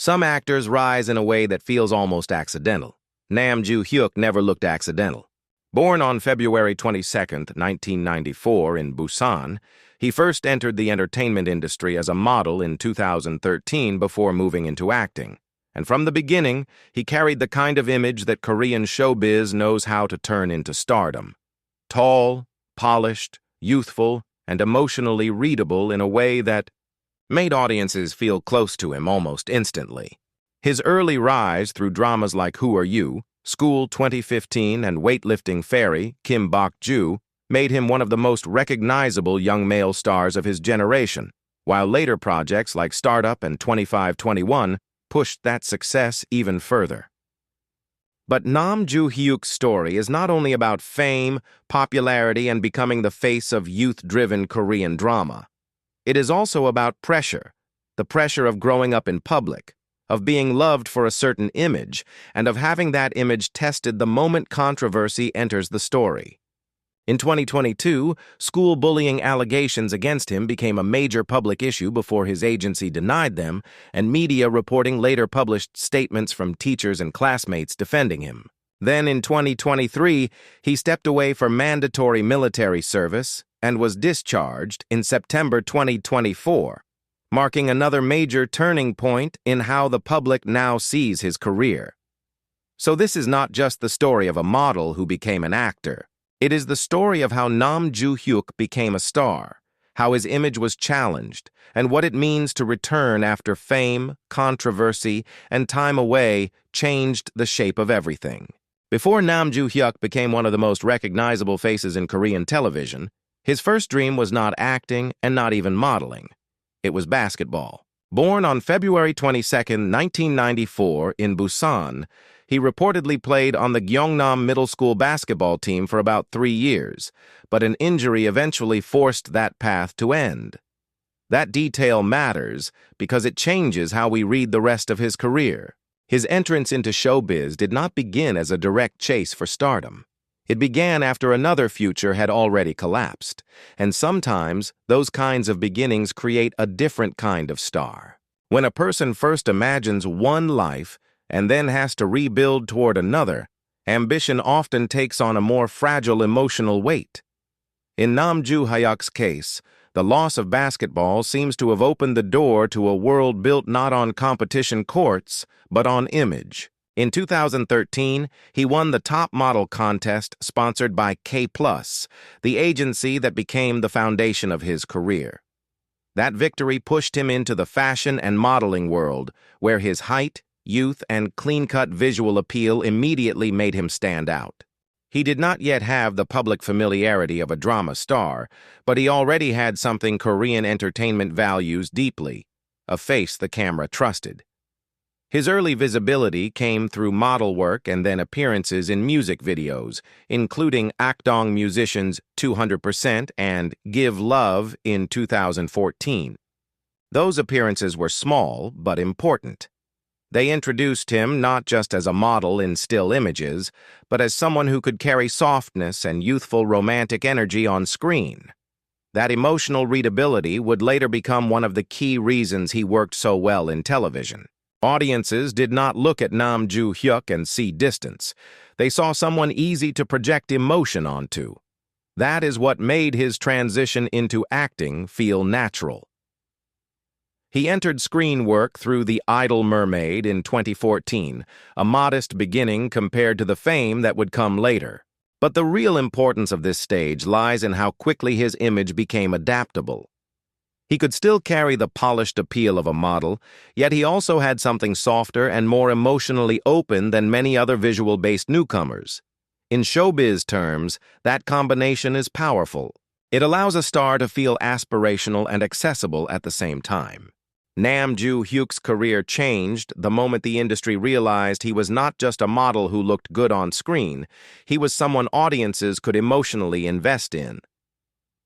Some actors rise in a way that feels almost accidental. Nam Joo Hyuk never looked accidental. Born on February 22, 1994 in Busan, he first entered the entertainment industry as a model in 2013 before moving into acting. And from the beginning, he carried the kind of image that Korean showbiz knows how to turn into stardom. Tall, polished, youthful, and emotionally readable in a way that made audiences feel close to him almost instantly. His early rise through dramas like Who Are You?, School 2015, and Weightlifting Fairy Kim Bok-joo made him one of the most recognizable young male stars of his generation, while later projects like Startup and 2521 pushed that success even further. But Nam Joo Hyuk's story is not only about fame, popularity, and becoming the face of youth-driven Korean drama. It is also about pressure, the pressure of growing up in public, of being loved for a certain image, and of having that image tested the moment controversy enters the story. In 2022, school bullying allegations against him became a major public issue before his agency denied them, and media reporting later published statements from teachers and classmates defending him. Then in 2023, he stepped away for mandatory military service and was discharged in September 2024, marking another major turning point in how the public now sees his career. So this is not just the story of a model who became an actor. It is the story of how Nam Joo Hyuk became a star, how his image was challenged, and what it means to return after fame, controversy, and time away changed the shape of everything. Before Nam Joo Hyuk became one of the most recognizable faces in Korean television, his first dream was not acting and not even modeling. It was basketball. Born on February 22, 1994, in Busan, he reportedly played on the Gyeongnam middle school basketball team for about 3 years, but an injury eventually forced that path to end. That detail matters because it changes how we read the rest of his career. His entrance into showbiz did not begin as a direct chase for stardom. It began after another future had already collapsed, and sometimes those kinds of beginnings create a different kind of star. When a person first imagines one life and then has to rebuild toward another, ambition often takes on a more fragile emotional weight. In Nam Joo Hyuk's case, the loss of basketball seems to have opened the door to a world built not on competition courts, but on image. In 2013, he won the top model contest sponsored by K+, the agency that became the foundation of his career. That victory pushed him into the fashion and modeling world, where his height, youth, and clean-cut visual appeal immediately made him stand out. He did not yet have the public familiarity of a drama star, but he already had something Korean entertainment values deeply, a face the camera trusted. His early visibility came through model work and then appearances in music videos, including Akdong musicians 200% and Give Love in 2014. Those appearances were small but important. They introduced him not just as a model in still images, but as someone who could carry softness and youthful romantic energy on screen. That emotional readability would later become one of the key reasons he worked so well in television. Audiences did not look at Nam Joo Hyuk and see distance. They saw someone easy to project emotion onto. That is what made his transition into acting feel natural. He entered screen work through The Idle Mermaid in 2014, a modest beginning compared to the fame that would come later. But the real importance of this stage lies in how quickly his image became adaptable. He could still carry the polished appeal of a model, yet he also had something softer and more emotionally open than many other visual-based newcomers. In showbiz terms, that combination is powerful. It allows a star to feel aspirational and accessible at the same time. Nam Joo Hyuk's career changed the moment the industry realized he was not just a model who looked good on screen, he was someone audiences could emotionally invest in.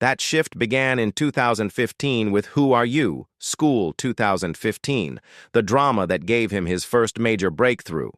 That shift began in 2015 with Who Are You? School 2015, the drama that gave him his first major breakthrough.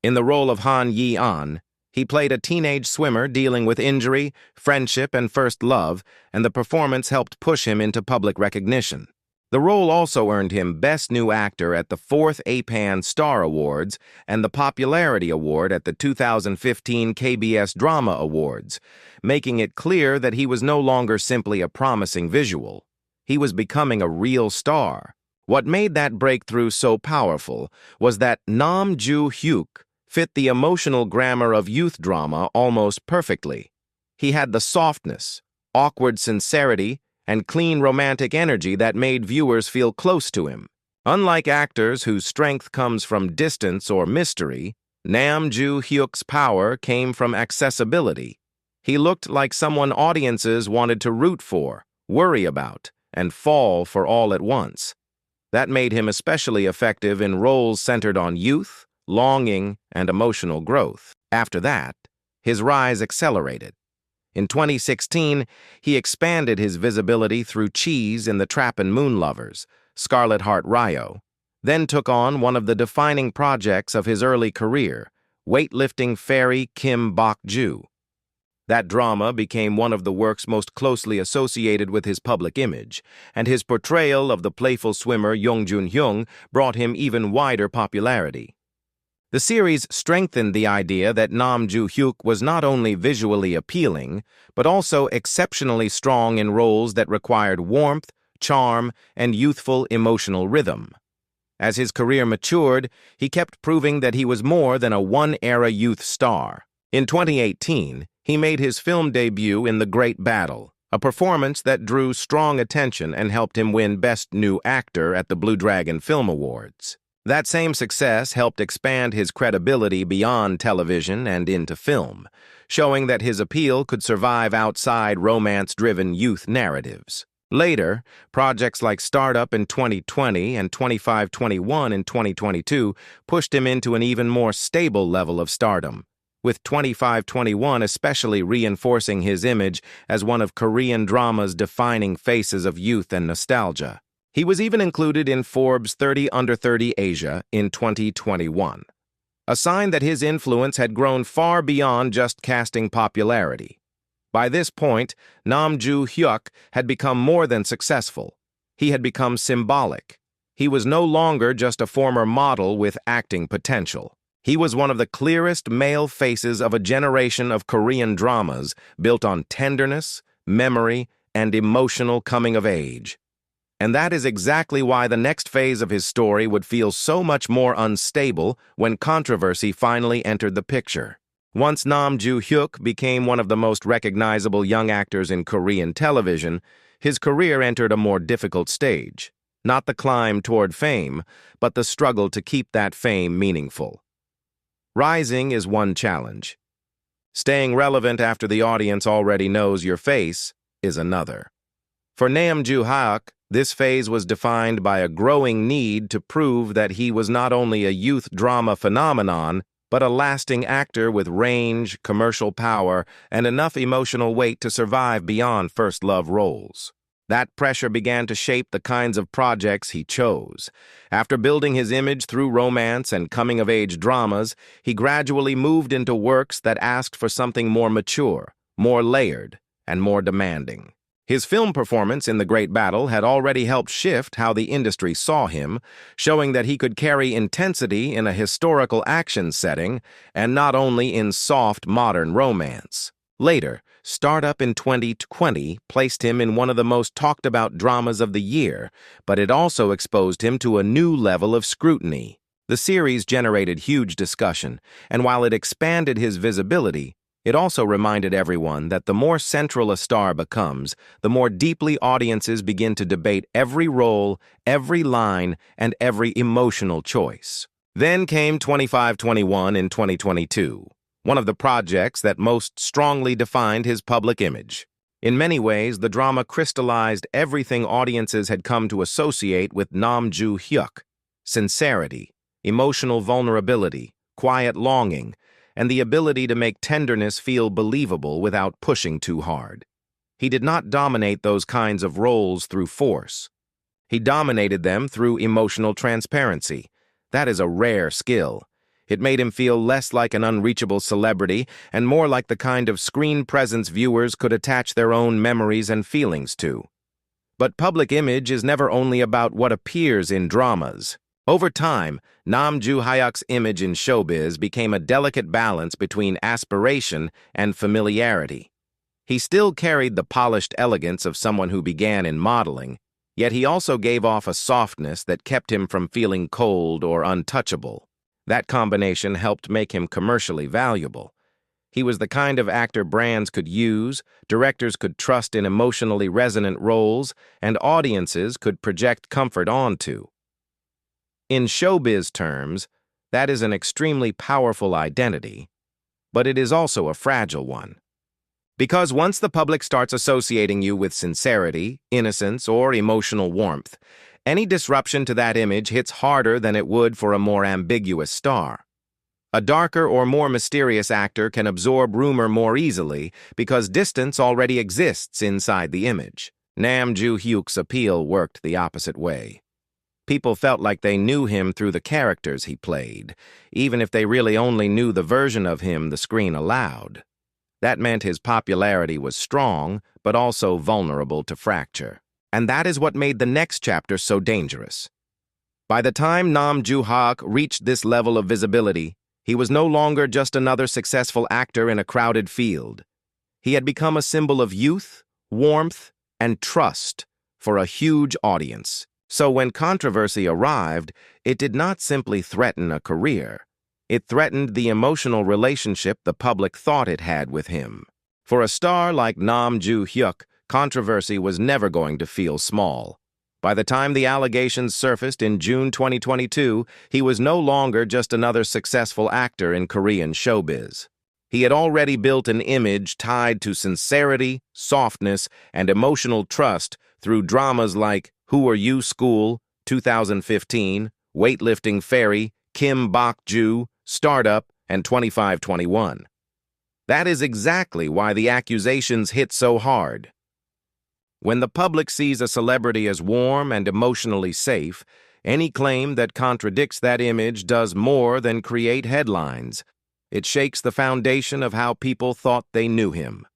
In the role of Han Yi-an, he played a teenage swimmer dealing with injury, friendship, and first love, and the performance helped push him into public recognition. The role also earned him Best New Actor at the 4th APAN Star Awards and the Popularity Award at the 2015 KBS Drama Awards, making it clear that he was no longer simply a promising visual. He was becoming a real star. What made that breakthrough so powerful was that Nam Joo Hyuk fit the emotional grammar of youth drama almost perfectly. He had the softness, awkward sincerity, and clean romantic energy that made viewers feel close to him. Unlike actors whose strength comes from distance or mystery, Nam Joo Hyuk's power came from accessibility. He looked like someone audiences wanted to root for, worry about, and fall for all at once. That made him especially effective in roles centered on youth, longing, and emotional growth. After that, his rise accelerated. In 2016, he expanded his visibility through Cheese in The Trap and Moon Lovers, Scarlet Heart Ryo, then took on one of the defining projects of his early career, Weightlifting Fairy Kim Bok-joo. That drama became one of the works most closely associated with his public image, and his portrayal of the playful swimmer Jung Hyun brought him even wider popularity. The series strengthened the idea that Nam Joo Hyuk was not only visually appealing, but also exceptionally strong in roles that required warmth, charm, and youthful emotional rhythm. As his career matured, he kept proving that he was more than a one-era youth star. In 2018, he made his film debut in The Great Battle, a performance that drew strong attention and helped him win Best New Actor at the Blue Dragon Film Awards. That same success helped expand his credibility beyond television and into film, showing that his appeal could survive outside romance-driven youth narratives. Later, projects like Startup in 2020 and 2521 in 2022 pushed him into an even more stable level of stardom, with 2521 especially reinforcing his image as one of Korean drama's defining faces of youth and nostalgia. He was even included in Forbes 30 Under 30 Asia in 2021, a sign that his influence had grown far beyond just casting popularity. By this point, Nam Joo Hyuk had become more than successful. He had become symbolic. He was no longer just a former model with acting potential. He was one of the clearest male faces of a generation of Korean dramas built on tenderness, memory, and emotional coming of age. And that is exactly why the next phase of his story would feel so much more unstable when controversy finally entered the picture. Once Nam Joo Hyuk became one of the most recognizable young actors in Korean television, his career entered a more difficult stage. Not the climb toward fame, but the struggle to keep that fame meaningful. Rising is one challenge. Staying relevant after the audience already knows your face is another. For Nam Joo Hyuk, this phase was defined by a growing need to prove that he was not only a youth drama phenomenon, but a lasting actor with range, commercial power, and enough emotional weight to survive beyond first love roles. That pressure began to shape the kinds of projects he chose. After building his image through romance and coming-of-age dramas, he gradually moved into works that asked for something more mature, more layered, and more demanding. His film performance in The Great Battle had already helped shift how the industry saw him, showing that he could carry intensity in a historical action setting and not only in soft, modern romance. Later, Startup in 2020 placed him in one of the most talked-about dramas of the year, but it also exposed him to a new level of scrutiny. The series generated huge discussion, and while it expanded his visibility, it also reminded everyone that the more central a star becomes, the more deeply audiences begin to debate every role, every line, and every emotional choice. Then came 2521 in 2022, one of the projects that most strongly defined his public image. In many ways, the drama crystallized everything audiences had come to associate with Nam Joo Hyuk: sincerity, emotional vulnerability, quiet longing, and the ability to make tenderness feel believable without pushing too hard. He did not dominate those kinds of roles through force. He dominated them through emotional transparency. That is a rare skill. It made him feel less like an unreachable celebrity and more like the kind of screen presence viewers could attach their own memories and feelings to. But public image is never only about what appears in dramas. Over time, Nam Joo Hyuk's image in showbiz became a delicate balance between aspiration and familiarity. He still carried the polished elegance of someone who began in modeling, yet he also gave off a softness that kept him from feeling cold or untouchable. That combination helped make him commercially valuable. He was the kind of actor brands could use, directors could trust in emotionally resonant roles, and audiences could project comfort onto. In showbiz terms, that is an extremely powerful identity, but it is also a fragile one. Because once the public starts associating you with sincerity, innocence, or emotional warmth, any disruption to that image hits harder than it would for a more ambiguous star. A darker or more mysterious actor can absorb rumor more easily because distance already exists inside the image. Nam Joo Hyuk's appeal worked the opposite way. People felt like they knew him through the characters he played, even if they really only knew the version of him the screen allowed. That meant his popularity was strong, but also vulnerable to fracture. And that is what made the next chapter so dangerous. By the time Nam Joo Hyuk reached this level of visibility, he was no longer just another successful actor in a crowded field. He had become a symbol of youth, warmth, and trust for a huge audience. So when controversy arrived, it did not simply threaten a career. It threatened the emotional relationship the public thought it had with him. For a star like Nam Joo Hyuk, controversy was never going to feel small. By the time the allegations surfaced in June 2022, he was no longer just another successful actor in Korean showbiz. He had already built an image tied to sincerity, softness, and emotional trust through dramas like Who Are You School, 2015, Weightlifting Fairy, Kim Bok-joo, Startup, and 2521. That is exactly why the accusations hit so hard. When the public sees a celebrity as warm and emotionally safe, any claim that contradicts that image does more than create headlines. It shakes the foundation of how people thought they knew him.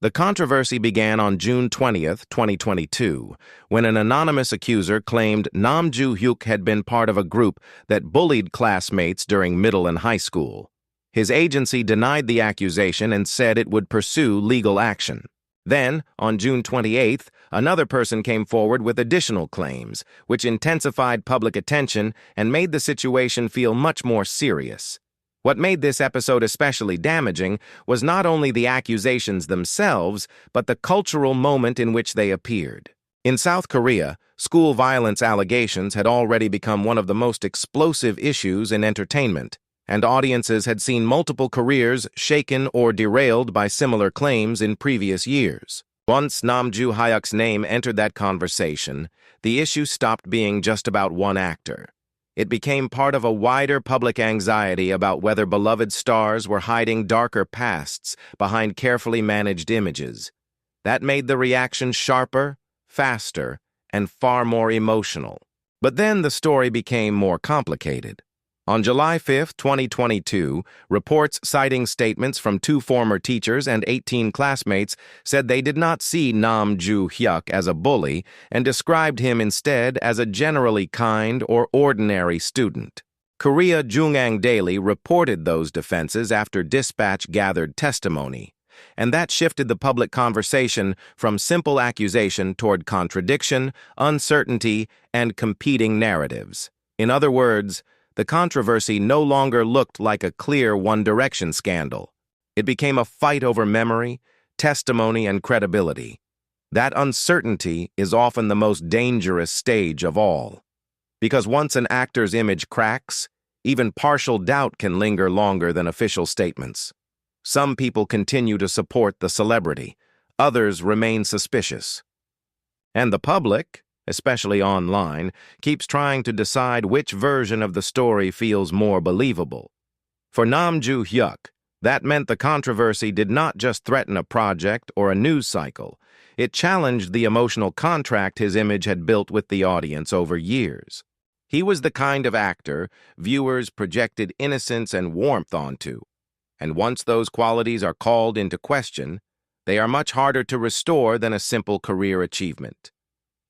The controversy began on June 20th, 2022, when an anonymous accuser claimed Nam Joo Hyuk had been part of a group that bullied classmates during middle and high school. His agency denied the accusation and said it would pursue legal action. Then, on June 28th, another person came forward with additional claims, which intensified public attention and made the situation feel much more serious. What made this episode especially damaging was not only the accusations themselves, but the cultural moment in which they appeared. In South Korea, school violence allegations had already become one of the most explosive issues in entertainment, and audiences had seen multiple careers shaken or derailed by similar claims in previous years. Once Nam Joo Hyuk's name entered that conversation, the issue stopped being just about one actor. It became part of a wider public anxiety about whether beloved stars were hiding darker pasts behind carefully managed images. That made the reaction sharper, faster, and far more emotional. But then the story became more complicated. On July 5, 2022, reports citing statements from 2 former teachers and 18 classmates said they did not see Nam Joo Hyuk as a bully and described him instead as a generally kind or ordinary student. Korea Jungang Daily reported those defenses after Dispatch gathered testimony, and that shifted the public conversation from simple accusation toward contradiction, uncertainty, and competing narratives. In other words, the controversy no longer looked like a clear One Direction scandal. It became a fight over memory, testimony, and credibility. That uncertainty is often the most dangerous stage of all. Because once an actor's image cracks, even partial doubt can linger longer than official statements. Some people continue to support the celebrity. Others remain suspicious. And the public, especially online, keeps trying to decide which version of the story feels more believable. For Nam Joo Hyuk, that meant the controversy did not just threaten a project or a news cycle. It challenged the emotional contract his image had built with the audience over years. He was the kind of actor viewers projected innocence and warmth onto, and once those qualities are called into question, they are much harder to restore than a simple career achievement.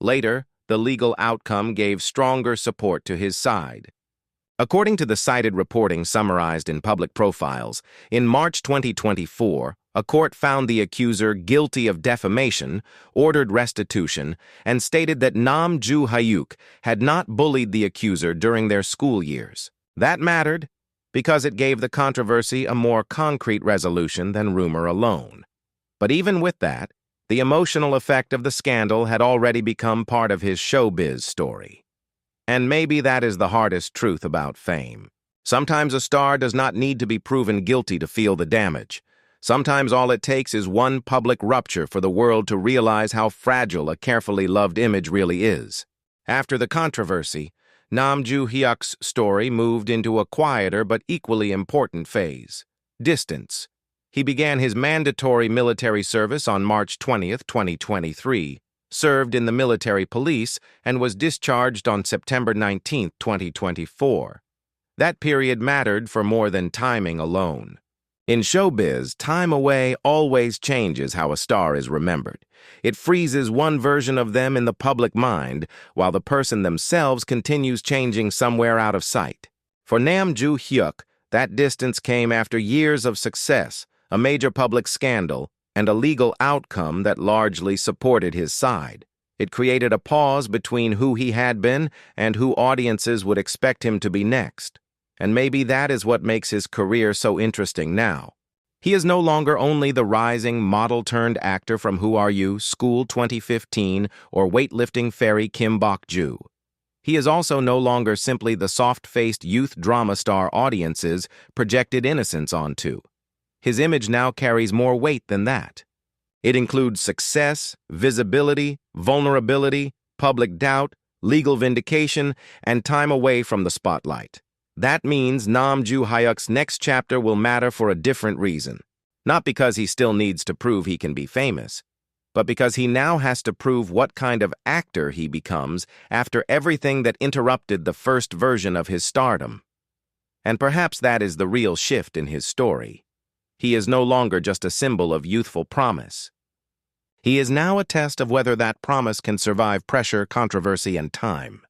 Later, the legal outcome gave stronger support to his side. According to the cited reporting summarized in public profiles, in March 2024, a court found the accuser guilty of defamation, ordered restitution, and stated that Nam Joo Hyuk had not bullied the accuser during their school years. That mattered because it gave the controversy a more concrete resolution than rumor alone. But even with that, the emotional effect of the scandal had already become part of his showbiz story. And maybe that is the hardest truth about fame. Sometimes a star does not need to be proven guilty to feel the damage. Sometimes all it takes is one public rupture for the world to realize how fragile a carefully loved image really is. After the controversy, Nam Joo Hyuk's story moved into a quieter but equally important phase: distance. He began his mandatory military service on March 20, 2023, served in the military police, and was discharged on September 19, 2024. That period mattered for more than timing alone. In showbiz, time away always changes how a star is remembered. It freezes one version of them in the public mind, while the person themselves continues changing somewhere out of sight. For Nam Joo Hyuk, that distance came after years of success, a major public scandal, and a legal outcome that largely supported his side. It created a pause between who he had been and who audiences would expect him to be next. And maybe that is what makes his career so interesting now. He is no longer only the rising model-turned-actor from Who Are You, School 2015, or Weightlifting Fairy Kim Bok-joo. He is also no longer simply the soft-faced youth drama star audiences projected innocence onto. His image now carries more weight than that. It includes success, visibility, vulnerability, public doubt, legal vindication, and time away from the spotlight. That means Nam Joo Hyuk's next chapter will matter for a different reason. Not because he still needs to prove he can be famous, but because he now has to prove what kind of actor he becomes after everything that interrupted the first version of his stardom. And perhaps that is the real shift in his story. He is no longer just a symbol of youthful promise. He is now a test of whether that promise can survive pressure, controversy, and time.